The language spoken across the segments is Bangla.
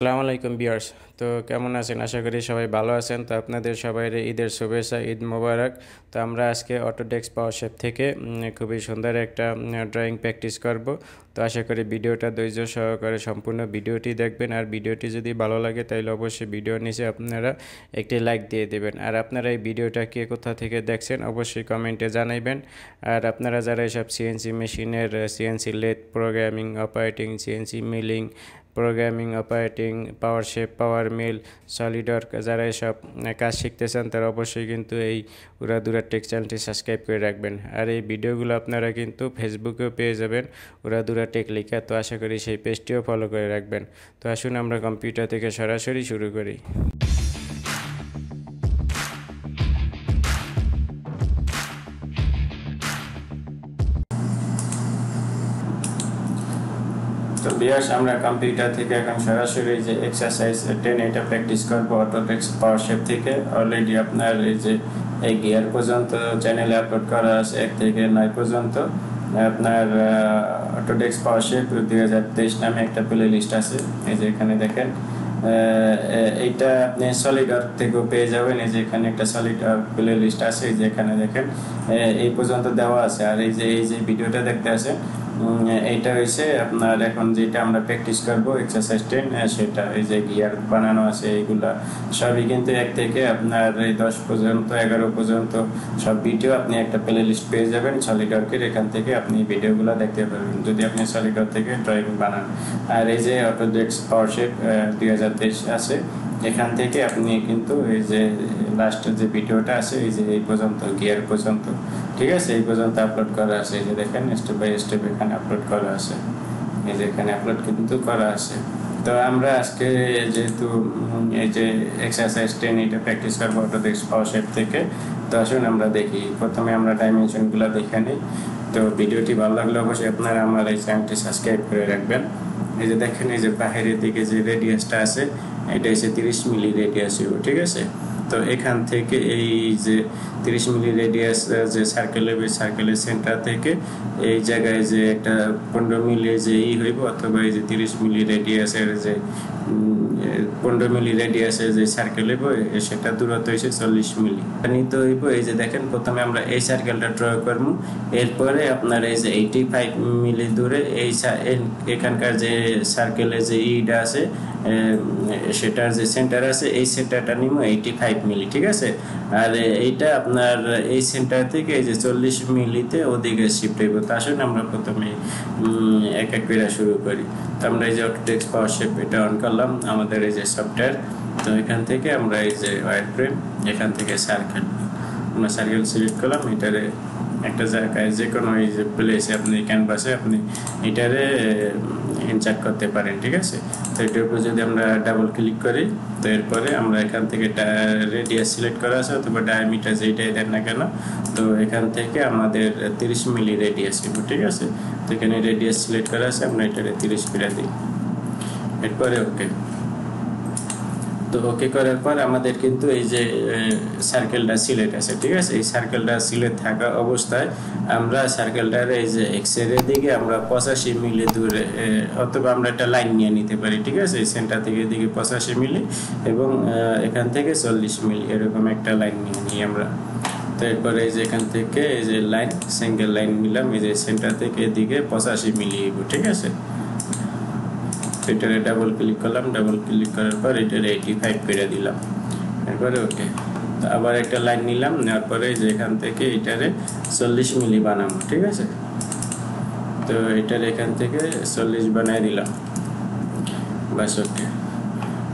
আসসালামু আলাইকুম ভিউয়ার্স। তো কেমন আছেন? আশা করি সবাই ভালো আছেন। তো আপনাদের সবাইয়ের ঈদের শুভেচ্ছা, ঈদ মোবারক। তো আমরা আজকে অটোডেস্ক পাওয়ারশেপ থেকে খুবই সুন্দর একটা ড্রয়িং প্র্যাকটিস করব। তো আশা করি ভিডিওটা ধৈর্য সহকারে সম্পূর্ণ ভিডিওটি দেখবেন। আর ভিডিওটি যদি ভালো লাগে তাহলে অবশ্যই ভিডিওর নিচে আপনারা একটি লাইক দিয়ে দেবেন। আর আপনারা এই ভিডিওটা কে কোথা থেকে দেখছেন অবশ্যই কমেন্টে জানাইবেন। আর আপনারা যারা এসব সিএনসি মেশিনের CNC lathe programming, operating, CNC milling, programming, operating, powershape, power mill, solidwork যারা এসব কাজ শিখতেছেন তারা অবশ্যই কিন্তু এই উড়া ধুরা টেক চ্যানেলটি সাবস্ক্রাইব করে রাখবেন। আর এই ভিডিওগুলো আপনারা কিন্তু ফেসবুকেও পেয়ে যাবেন উড়া ধুরা টেক লিখা। তো আশা করি সেই পেজটিও ফলো করে রাখবেন। তো আসুন আমরা কম্পিউটার থেকে সরাসরি শুরু করি। তো ভিউয়ার্স, আমরা কম্পিউটার থেকে এখন সরাসরি যে এক্সারসাইজ 10 এটা প্র্যাকটিস করব অটোডেস্ক পাওয়ারশেপ থেকে। অলরেডি আপনার এই যে এই গিয়ার পর্যন্ত চ্যানেলে আপলোড করা আছে 1 থেকে 9 পর্যন্ত। আপনার অটোডেস্ক পাওয়ারশেপ 2023 নামে একটা প্লে লিস্ট আছে, এই যে এখানে দেখেন। এইটা আপনি সলিডওয়ার্ক থেকেও পেয়ে যাবেন। এই যে এখানে একটা সলিডওয়ার্ক প্লে লিস্ট আছে, এই যে এখানে দেখেন এই পর্যন্ত দেওয়া আছে। আর এই যে ভিডিওটা দেখতে আছেন এইটা হয়েছে আপনার এখন যেটা আমরা প্র্যাকটিস করবো এক্সারসাইজ 10, সেটা এই যে গিয়ার বানানো আছে এইগুলা সবই কিন্তু 1 থেকে আপনার এই 10 পর্যন্ত 11 পর্যন্ত সব ভিডিও আপনি একটা প্লে লিস্ট পেয়ে যাবেন সলিডওয়ার্কের। এখান থেকে আপনি ভিডিওগুলো দেখতে পারবেন যদি আপনি সলিডওয়ার্ক থেকে ড্রয়িং বানান। আর এই যে অটোডেস্ক পাওয়ারশেপ 2023 আছে, এখান থেকে আপনি কিন্তু এই যে লাস্টের যে ভিডিওটা আছে এই যে এই পর্যন্ত গিয়ার পর্যন্ত, ঠিক আছে, এই পর্যন্ত আপলোড করা আছে। এই যে দেখেন স্টেপ বাই স্টেপ এখানে আপলোড করা আছে, এই যে এখানে আপলোড কিন্তু করা আছে। তো আমরা আজকে যেহেতু এই যে এক্সারসাইজ 10 এটা প্র্যাকটিস করবো অটোডেস্ক পাওয়ারশেপ থেকে, তো আসুন আমরা দেখি। প্রথমে আমরা ডাইমেনশনগুলো দেখে নিই। তো ভিডিওটি ভালো লাগলে অবশ্যই আপনারা আমার এই চ্যানেলটি সাবস্ক্রাইব করে রাখবেন। এই যে দেখেন এই যে বাহিরের দিকে যে রেডিয়াসটা আছে এটা হচ্ছে 30 মিলি রেডিয়াস, ঠিক আছে। তো এখান থেকে এই যে 30 মিলি রেডিয়াস যে সার্কেলের সেন্টার থেকে এই জায়গায় যে একটা 15 মিলি যে হইব, অথবা এই যে 30 মিলি রেডিয়াসের যে 15 মিলি রেডিয়াসের যে সার্কেল হইব সেটা দূরত্ব হয়েছে 40 মিলি নিতে হইব। এই যে দেখেন প্রথমে আমরা এই সার্কেলটা ড্র করব, এরপরে আপনার এই যে 85 মিলি দূরে এই এখানকার যে সার্কেলের যে ইটা আছে সেটার যে সেন্টার আছে এই সেন্টারটা নিব 85 মিলি, ঠিক আছে। আর এইটা আপনার এই সেন্টার থেকে এই যে 40 মিলিতে ওদিকে শিফট হইব। তো আসলে আমরা প্রথমে এক এক করে শুরু করি। তো আমরা এই যে অটোডেস্ক পাওয়ারশেপ এটা অন করলাম, আমাদের এই যে সফটওয়্যার। তো এখান থেকে আমরা এই যে ওয়্যার ফ্রেম, এখান থেকে সার্কেল, আমরা সার্কেল সিলেক্ট করলাম। এটারে একটা জায়গায় যে কোনো এই যে প্লেসে আপনি ক্যানভাসে আপনি এটারে ইনসার্ট করতে পারেন, ঠিক আছে। তো এটার উপর যদি আমরা ডাবল ক্লিক করি, তো এরপরে আমরা এখান থেকে রেডিয়াস সিলেক্ট করা আছে অথবা ডায়ামিটার যেটাই দেন না কেন, তো এখান থেকে আমাদের 30 মিলি রেডিয়াস দিব, ঠিক আছে। তো এখানে রেডিয়াস সিলেক্ট করা আছে, আমরা এটারে 30 করে দিই, এরপরে ওকে। তো ওকে করার পর আমাদের কিন্তু এই যে সার্কেলটা সিলেক্ট আছে, ঠিক আছে। এই সার্কেলটা সিলেক্ট থাকা অবস্থায় আমরা সার্কেলটার এই যে এক্সের দিকে আমরা 85 মিলি দূরে অথবা আমরা একটা লাইন নিয়ে নিতে পারি, ঠিক আছে। এই সেন্টার থেকে এদিকে 85 মিলি এবং এখান থেকে 40 মিলি এরকম একটা লাইন নিয়ে নিই আমরা। তো এরপরে এই যে এখান থেকে এই যে লাইন সিঙ্গেল লাইন নিলাম, এই যে সেন্টার থেকে এদিকে 85 মিলি, ঠিক আছে। এটারে ডাবল ক্লিক করলাম, ডাবল ক্লিক করার পর এটারে 85 করে দিলাম, এরপরে ওকে। তো আবার একটা লাইন নিলাম, নেওয়ার পরে যে এখান থেকে এটারে 40 মিলি বানাবো, ঠিক আছে। তো এটার এখান থেকে 40 বানাই দিলাম, বাস ওকে।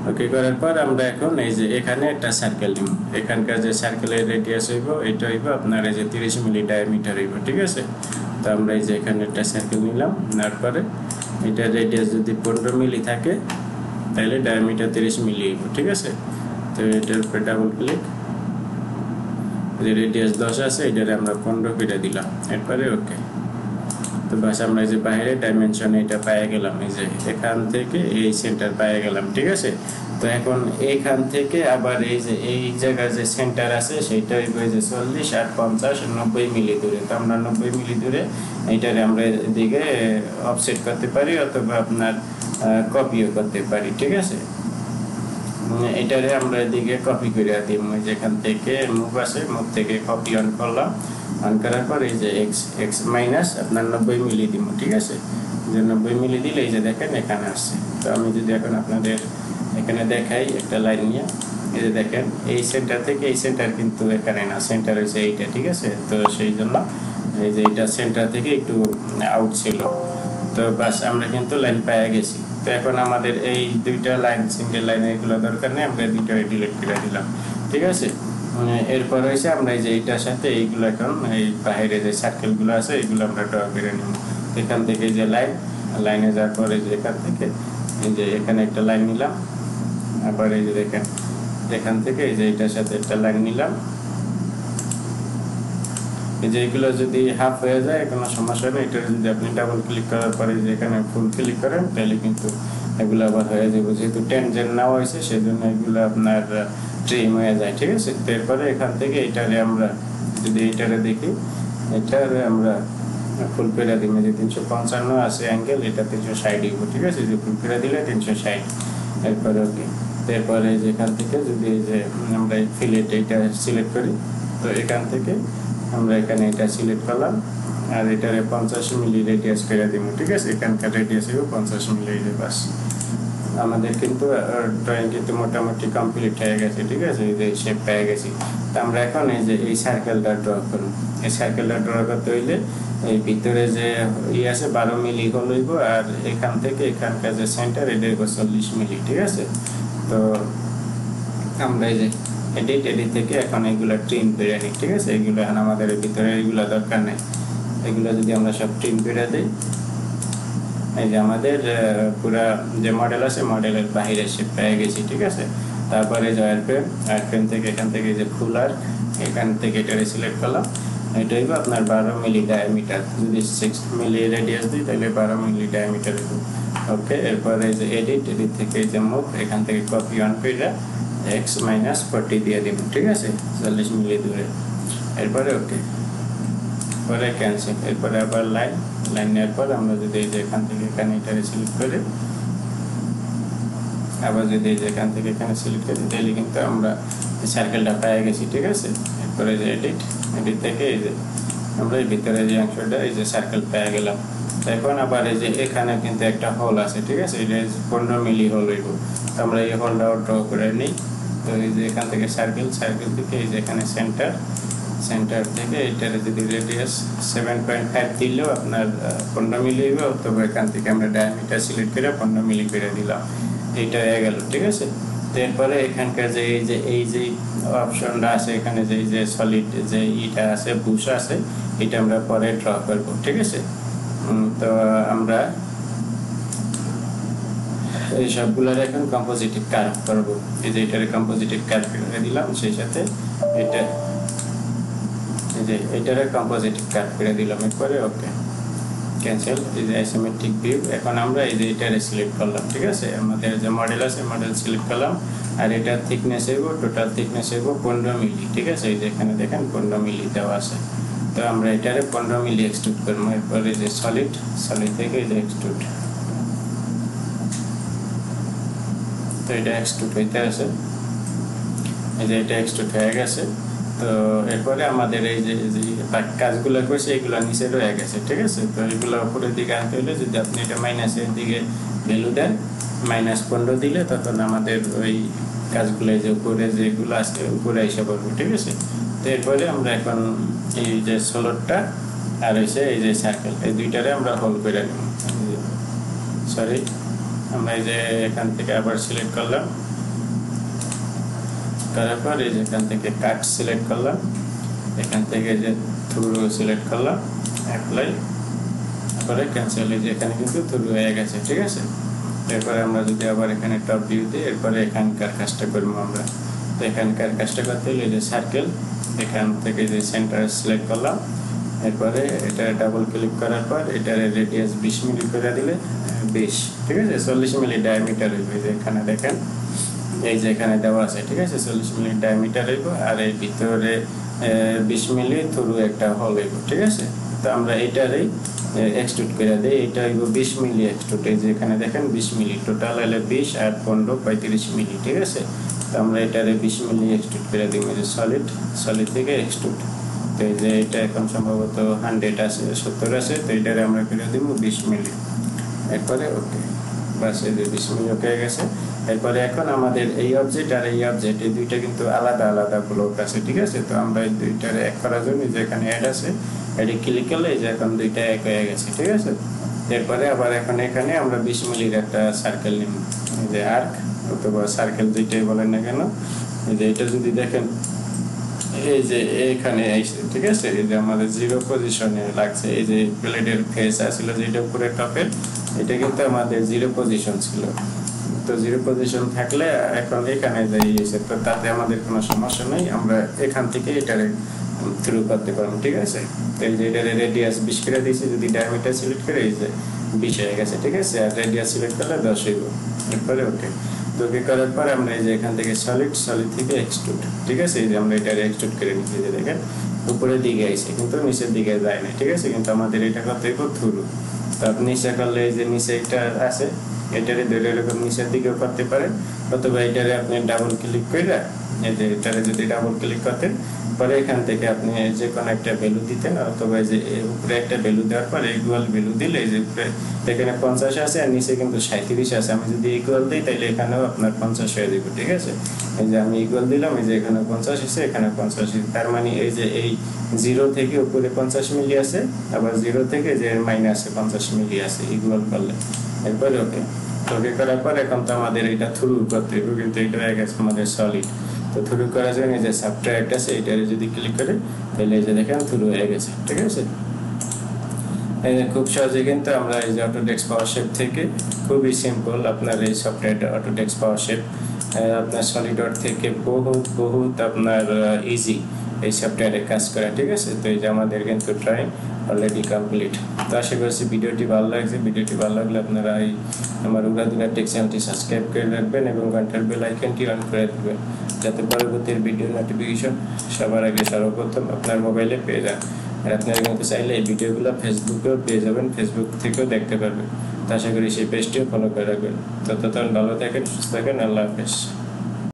ওকে করার পর আমরা এখন এই যে এখানে একটা সার্কেল নিব। এখানকার যে সার্কেলের রেডিয়াস হইব এটা হইব আপনার এই যে 30 মিলি ডায়ামিটার হইব, ঠিক আছে। তো আমরা এই যে এখানে একটা সার্কেল নিলাম, নেওয়ার পরে এটা রেডিয়াস যদি 15 মিলি থাকে তাহলে ডায়ামিটার 30 মিলি হইব, ঠিক আছে। তো এটার উপরে ডাবল ক্লিক, যে রেডিয়াস 10 আছে এটারে আমরা 15 করে দিলাম, এরপরে ওকে। তো বাস আমরা এই যে বাইরে ডাইমেনশন এটা পেয়ে গেলাম, এই যে এখান থেকে এই সেন্টার পেয়ে গেলাম, ঠিক আছে। তো এখন এইখান থেকে আবার এই যে এই জায়গায় যে সেন্টার আছে সেটা হইব এই যে 40 আর 50 90 মিলি দূরে। তো আমরা 90 মিলি দূরে এইটারে আমরা এদিকে অফসেট করতে পারি, অথবা আপনার কপিও করতে পারি ঠিক আছে এটারে আমরা এদিকে কপি করে দিই যেখান থেকে মুভ আছে মুভ থেকে কপি অন করলাম অন করার পর এই যে x মাইনাস আপনার 90 মিলি দিব ঠিক আছে যে 90 মিলি দিলে এই যে দেখেন এখানে আসছে তো আমি যদি এখন আপনাদের এখানে দেখাই একটা লাইন নিয়ে এই যে দেখেন এই সেন্টার থেকে এই সেন্টার কিন্তু এখানে না সেন্টার হচ্ছে এইটা ঠিক আছে তো সেই জন্য এই যে এটা সেন্টার থেকে একটু আউট ছিল তো বাস আমরা কিন্তু লাইন পেয়ে গেছি তো এখন আমাদের এই দুইটা লাইন সিঙ্গেল লাইন এগুলো দরকার নেই আমরা দুইটা ডিলিট করে দিলাম ঠিক আছে এরপর হইছে আমরা এই যে এইটার সাথে এইগুলো এখন এই বাইরে যে সার্কেলগুলো আছে এগুলো আমরা ড্র করে নিব এখান থেকে যে লাইনে যাওয়ার পরে যে এখান থেকে এই যে এখানে একটা লাইন নিলাম আবার এই যে দেখেন এখান থেকে এই যে এইটার সাথে একটা লাইন নিলাম এই যে এগুলো যদি হাফ হয়ে যায় কোনো সমস্যা নেই এটা যদি আপনি ডাবল ক্লিক করার পরে যে এখানে ফুল ক্লিক করেন তাহলে কিন্তু এগুলো আবার হয়ে যাবে যেহেতু টেনজেন্ট নেওয়া হয়েছে সেজন্য এগুলো আপনার ট্রিম হয়ে যায় ঠিক আছে এরপরে এখান থেকে এটারে আমরা যদি এটারে দেখি এটারে আমরা ফুল করে দিই যে 355 আছে অ্যাঙ্গেল এটা 360 দিব ঠিক আছে যে ফুল করে দিলে 360 এরপরে ওকে এরপরে যেখান থেকে যদি এই যে আমরা ফিলেট এটা সিলেক্ট করি তো এখান থেকে আমরা এখানে এটা সিলেক্ট করলাম আর এটারে 50 মিলি রেডিয়াস করে দিব ঠিক আছে এখানকার রেডিয়াস হবে 50 মিলি বাস আমাদের কিন্তু ড্রয়িং কিন্তু মোটামুটি কমপ্লিট হয়ে গেছে ঠিক আছে এই যে শেপ পেয়ে গেছি তো আমরা এখন এই যে এই সার্কেলটা ড্র করব এই সার্কেলটা ড্র করতে হইলে এই ভিতরে যে আছে 12 মিলি হোল হইব আর এখান থেকে এখানকার যে সেন্টার এটা 40 মিলি ঠিক আছে তো আমরা এই যে এডিট থেকে এখন এগুলা ট্রিম করে নিই ঠিক আছে এগুলো এখন আমাদের ভিতরে এগুলো দরকার নেই এগুলো যদি আমরা সব ট্রিম করে দেই এই যে আমাদের পুরো যে মডেল আছে মডেলের বাইরে শেপ পেয়ে গেছি ঠিক আছে তারপরে যে এয়ারফ্রেম থেকে এখান থেকে যে ফুলার এখান থেকে এটা সিলেক্ট করলাম এটা হইব আপনার 12 মিলি ডায়ামিটার যদি 6 মিলি রেডিয়াস দিই তাহলে 12 মিলি ডায়ামিটার হইব ওকে এরপরে যে এডিট থেকে যে মুভ এখান থেকে কপি অন করে x মাইনাস 40 দিয়ে দিব ঠিক আছে 40 মিলি দূরে এরপরে ওকে পরে ক্যান্সেল এরপরে আবার লাইনের পর আমরা যদি এই যে এখান থেকে এখানে এটা সিলেক্ট করে আবার যদি এই যে এখান থেকে এখানে সিলেক্ট করি তাহলে কিন্তু আমরা সার্কেলটা পেয়ে গেছি ঠিক আছে এরপরে যে এডিট থেকে এই যে আমরা এই ভিতরে যে অংশটা এই যে সার্কেল পেয়ে গেলাম এখন আবার এই যে এখানে কিন্তু একটা হোল আছে ঠিক আছে এটা 15 মিলি হোল হইব আমরা এই হোলটা ড্র করে নিই তো এই যে এখান থেকে সার্কেল থেকে এই যে এখানে সেন্টার থেকে এটার যদি রেডিয়াস 7.5 দিলেও আপনার 15 মিলি হইব তবে এখান থেকে আমরা ডায়ামিটার সিলেক্ট করে 15 মিলি করে দিলাম এইটা হয়ে গেল ঠিক আছে এরপরে এখানকার যে এই যে অপশনটা আছে এখানে যে সলিড যে ইটা আছে বুশ আছে এটা আমরা পরে ড্র করব ঠিক আছে তো আমরা এই সবগুলোর এখন কম্পোজিটিভ কার্ভ করব এই যে এটারে কম্পোজিটিভ কার্ভ করে দিলাম সেই সাথে এটা এই যে এটারে কম্পোজিটিভ কার্ভ করে দিলাম এরপরে ওকে ক্যান্সেল এই যে আইসোমেট্রিক ভিউ এখন আমরা এই যে এটারে সিলেক্ট করলাম ঠিক আছে আমাদের যে মডেল আছে মডেল সিলেক্ট করলাম আর এটার থিকনেস হইব টোটাল থিকনেস হইব 15 মিলি ঠিক আছে এই যে এখানে দেখেন 15 মিলি দেওয়া আছে তো আমরা এটারে 15 মিলি এক্সট্রুড করব এরপরে যে সলিড থেকে এই যে এক্সট্রুড তো এটা এক্সট্রুড হইতে আছে এই যে এটা এক্সট্রুড হয়ে গেছে তো এরপরে আমাদের এই যে কাজগুলো করছে এগুলো নিচে রয়ে গেছে ঠিক আছে তো এগুলো উপরের দিকে আনতে হলে যদি আপনি এটা মাইনাসের দিকে ভ্যালু দেন -15 দিলে তখন আমাদের ওই কাজগুলো যে উপরে যেগুলো আছে উপরে এসে পড়বে ঠিক আছে তো এরপরে আমরা এখন এই যে সোলরটা আর হইছে এই যে সার্কেল এই দুইটারে আমরা হোল করে নিব সরি আমরা এই যে এখান থেকে আবার সিলেক্ট করলাম তারপর এই যে এখান থেকে কাট সিলেক্ট করলাম এখান থেকে যে থ্রু সিলেক্ট করলাম অ্যাপ্লাই তারপরে ক্যান্সেল এই যে এখানে কিন্তু থ্রু হয়ে গেছে ঠিক আছে এরপরে আমরা যদি আবার এখানে টপ ভিউ দিই এরপরে এখানকার কাজটা করব আমরা তো এখানকার কাজটা করতে হলে যে সার্কেল এখান থেকে যে সেন্টার সিলেক্ট করলাম এরপরে এটা ডাবল ক্লিক করার পর এটার রেডিয়াস 20 মিলি করে দিলে 20 ঠিক আছে 40 মিলি ডায়ামিটার হইবে যে এখানে দেখেন এই যে এখানে দেওয়া আছে ঠিক আছে 40 মিলি ডায়ামিটার হইব আর এই ভিতরে 20 মিলি থ্রু একটা হোল হইব ঠিক আছে তো আমরা এটারই এক্সট্রুড করে দেই। এটা হইব 20 মিলি এক্সট্রুড। এই যে এখানে দেখেন 20 মিলি, টোটাল হলো 20 আর 15 35 মিলি, ঠিক আছে। তো আমরা এটারে 20 মিলি এক্সট্রুড করে দিই, যে সলিড থেকে এক্সট্রুড। তো এই যে এটা এখন সম্ভবত 100 আছে, 70 আছে, তো এটারে আমরা করে দিব 20 মিলি। এরপরে ওকে, বাস এই যে 20 মিলি ওকে হয়ে গেছে। এরপরে এখন আমাদের এই অবজেক্ট আর এই অবজেক্ট এই দুইটা কিন্তু আলাদা আলাদা ব্লক আছে, ঠিক আছে। তো আমরা এই দুইটারে এক করার জন্য যে এখানে অ্যাড আছে, এটি ক্লিক করলে এই যে এখন দুইটা এক হয়ে গেছে, ঠিক আছে। এরপরে আবার এখন এখানে আমরা 20 মিলির একটা সার্কেল নিব, এই যে আর্ক অথবা সার্কেল যেটাই বলেন না কেন। এই যে এটা যদি দেখেন এই যে এখানে আইছে, ঠিক আছে। এই যে আমাদের 0 পজিশনে লাগছে, এই যে প্লেটের ফেস আছিল যেটা উপরে টপের, এটা কিন্তু আমাদের 0 পজিশন ছিল। তো 0 পজিশন থাকলে এখন এখানে যাই এসে, তো তাতে আমাদের কোনো সমস্যা নেই, আমরা এখান থেকে এটারে থ্রু করতে পারবো, ঠিক আছে। তো এই যে এটারে রেডিয়াস 20 করে দিয়েছি, যদি ডায়ামিটার সিলেক্ট করে এই যে 20 হয়ে গেছে, ঠিক আছে। আর রেডিয়াস সিলেক্ট করলে 10 হইব। এরপরে ওকে, তো ওকে করার পর আমরা এই যে এখান থেকে সলিড থেকে এক্সট্রুড, ঠিক আছে। এই যে আমরা এটারে এক্সট্রুড করে নিচ্ছি, যে দেখেন উপরের দিকে আইছে কিন্তু নিচের দিকে যায় না, ঠিক আছে। কিন্তু আমাদের এটা করতে হইব থ্রু। তো আপনি নিচে করলে এই যে নিচে এটা আছে, এটারে ধরে এরকম নিচের দিকেও করতে পারেন, অথবা এটারে আপনি ডাবল ক্লিক করে এই যে এটারে যদি ডাবল ক্লিক করতেন, পরে এখান থেকে আপনি যে কোনো একটা ভ্যালু দিতেন, অথবা এই যে উপরে একটা ভ্যালু দেওয়ার পর ইকুয়াল ভ্যালু দিলে এই যে উপরে এখানে 50 আছে আর নিচে কিন্তু 37 আছে, আমি যদি ইকুয়াল দিই তাহলে এখানেও আপনার 50 হয়ে যাবে, ঠিক আছে। এই যে আমি ইকুয়াল দিলাম, এই যে এখানে 50 আছে, এখানে 50 আছে, তার মানে এই যে এই 0 থেকে উপরে 50 মিলি আছে, আবার 0 থেকে যে মাইনাসে 50 মিলি আছে ইকুয়াল করলে। এরপরে ওকে, ওকে করার পর এখন তো আমাদের এটা থ্রু করতে হবে, কিন্তু এটা হয়ে গেছে আমাদের সলিড। তো থ্রু করার জন্য এই যে সাবট্রাক্ট আছে, এটারে যদি ক্লিক করে তাহলে এই যে দেখেন থ্রু হয়ে গেছে, ঠিক আছে। খুব সহজে কিন্তু আমরা এই যে অটোডেস্ক পাওয়ারশেপ থেকে খুবই সিম্পল আপনার এই সফটওয়্যারটা অটোডেস্ক পাওয়ারশেপ আপনার সলিডওয়ার্ক থেকে বহুত আপনার ইজি এই সফটওয়্যারে কাজ করা, ঠিক আছে। তো এই যে আমাদের কিন্তু ট্রাইং অলরেডি কমপ্লিট। তো আশা করছি ভিডিওটি ভালো লাগছে। ভিডিওটি ভালো লাগলে আপনারা এই আমার উড়া ধুরা টেক চ্যানেলটি সাবস্ক্রাইব করে রাখবেন এবং ঘন্টার বেল আইকনটি অন করে রাখবেন, যাতে পরবর্তী ভিডিও নোটিফিকেশন সবার আগে সর্বপ্রথম আপনার মোবাইলে পেয়ে যান। আর আপনারা কিন্তু চাইলে এই ভিডিওগুলো ফেসবুকেও পেয়ে যাবেন, ফেসবুক থেকেও দেখতে পারবেন। তো আশা করি সেই পেজটিও ফলো করে রাখবেন। ততক্ষণ ভালো থাকেন, সুস্থ থাকেন, আল্লাহ হাফেজ।